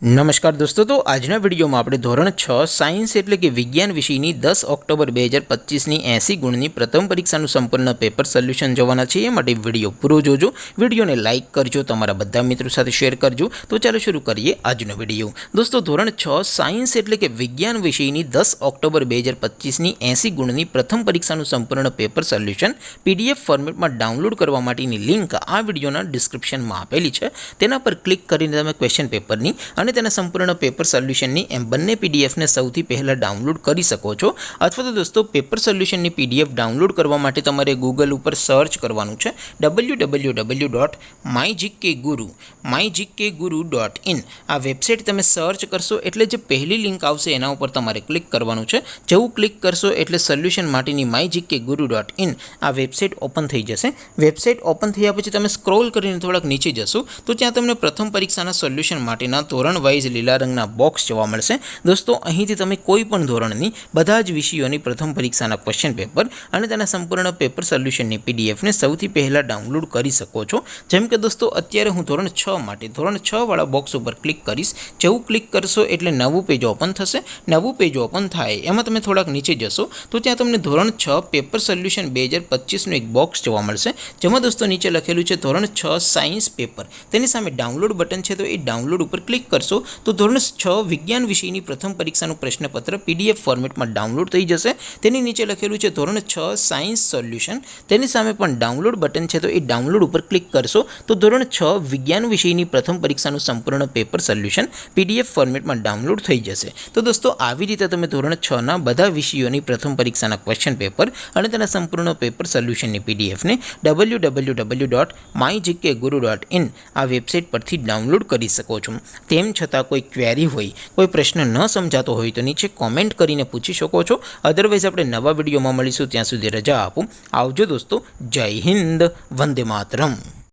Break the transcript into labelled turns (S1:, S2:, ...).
S1: नमस्कार दोस्तों, तो આજના વિડીયોમાં આપણે ધોરણ 6 સાયન્સ એટલે કે વિજ્ઞાન વિષયની 10 ઓક્ટોબર 2025ની 80 ગુણની પ્રથમ પરીક્ષાનું સંપૂર્ણ પેપર સોલ્યુશન જોવાના છે। એ માટે વિડીયો પૂરો જોજો, વિડીયોને લાઇક કરજો, તમારા બધા મિત્રો સાથે શેર કરજો। તો ચાલો શરૂ કરીએ આજનો વિડીયો। દોસ્તો, ધોરણ 6 સાયન્સ એટલે કે વિજ્ઞાન વિષયની 10 ઓક્ટોબર 2025ની 80 ગુણની પ્રથમ પરીક્ષાનું સંપૂર્ણ પેપર સોલ્યુશન PDF ફોર્મેટમાં ડાઉનલોડ કરવા માટેની લિંક આ વિડીયોના ડિસ્ક્રિપ્શનમાં આપેલી છે। તેના પર ક્લિક કરીને તમે ક્વેશ્ચન પેપરની અને તેના સંપૂર્ણ પેપર સોલ્યુશનની એમ બંને પીડીએફને સૌથી પહેલાં ડાઉનલોડ કરી શકો છો। અથવા તો દોસ્તો, પેપર સોલ્યુશનની પીડીએફ ડાઉનલોડ કરવા માટે તમારે ગૂગલ ઉપર સર્ચ કરવાનું છે www.mygkguru.in। આ વેબસાઇટ તમે સર્ચ કરશો એટલે જે પહેલી લિંક આવશે એના ઉપર તમારે ક્લિક કરવાનું છે। જેવું ક્લિક કરશો એટલે સોલ્યુશન માટેની mygkguru.in આ વેબસાઇટ ઓપન થઈ જશે। વેબસાઇટ ઓપન થયા પછી તમે સ્ક્રોલ કરીને થોડાક નીચે જશો તો ત્યાં તમને પ્રથમ પરીક્ષાના સોલ્યુશન માટેના ધોરણ વાઇઝ લીલા રંગના બોક્સ જોવા મળશે। દોસ્તો, અહીંથી તમે કોઈ પણ ધોરણની બધા જ વિષયોની પ્રથમ પરીક્ષાના ક્વેશ્ચન પેપર અને તેના સંપૂર્ણ પેપર સોલ્યુશનની પીડીએફને સૌથી પહેલાં ડાઉનલોડ કરી શકો છો। જેમ કે દોસ્તો, અત્યારે હું ધોરણ 6 માટે ધોરણ 6 વાળા બોક્સ ઉપર ક્લિક કરીશ। જેવું ક્લિક કરશો એટલે નવું પેજ ઓપન થશે। નવું પેજ ઓપન થાય એમાં તમે થોડાક નીચે જશો તો ત્યાં તમને ધોરણ 6 પેપર સોલ્યુશન 2025નું એક બોક્સ જોવા મળશે। જેમાં દોસ્તો નીચે લખેલું છે ધોરણ 6 સાયન્સ પેપર। તેની સામે ડાઉનલોડ બટન છે, તો એ ડાઉનલોડ ઉપર ક્લિક કરશો તો ધોરણ 6 વિજ્ઞાન વિષયની પ્રથમ પરીક્ષાનું પ્રશ્નપત્ર PDF ફોર્મેટમાં ડાઉનલોડ થઈ જશે। તેની નીચે લખેલું છે ધોરણ 6 સાયન્સ સોલ્યુશન। તેની સામે પણ ડાઉનલોડ બટન છે, તો એ ડાઉનલોડ ઉપર ક્લિક કરશો તો ધોરણ 6 વિજ્ઞાન વિષયની પ્રથમ પરીક્ષાનું સંપૂર્ણ પેપર સોલ્યુશન PDF ફોર્મેટમાં ડાઉનલોડ થઈ જશે। તો દોસ્તો, આવી રીતે તમે ધોરણ 6ના બધા વિષયોની પ્રથમ પરીક્ષાના ક્વેશ્ચન પેપર અને તેના સંપૂર્ણ પેપર સોલ્યુશનની પીડીએફને www.mygkguru.in આ વેબસાઇટ પરથી ડાઉનલોડ કરી શકો છો। તેમ છતાં કોઈ ક્વેરી હોય, કોઈ પ્રશ્ન ન સમજાતો હોય તો નીચે કોમેન્ટ કરીને પૂછી શકો છો। અધરવાઇઝ આપણે નવા વિડીયોમાં મળીશું, ત્યાં સુધી રજા આપો। આવજો દોસ્તો, જય હિન્દ, વંદે માતરમ।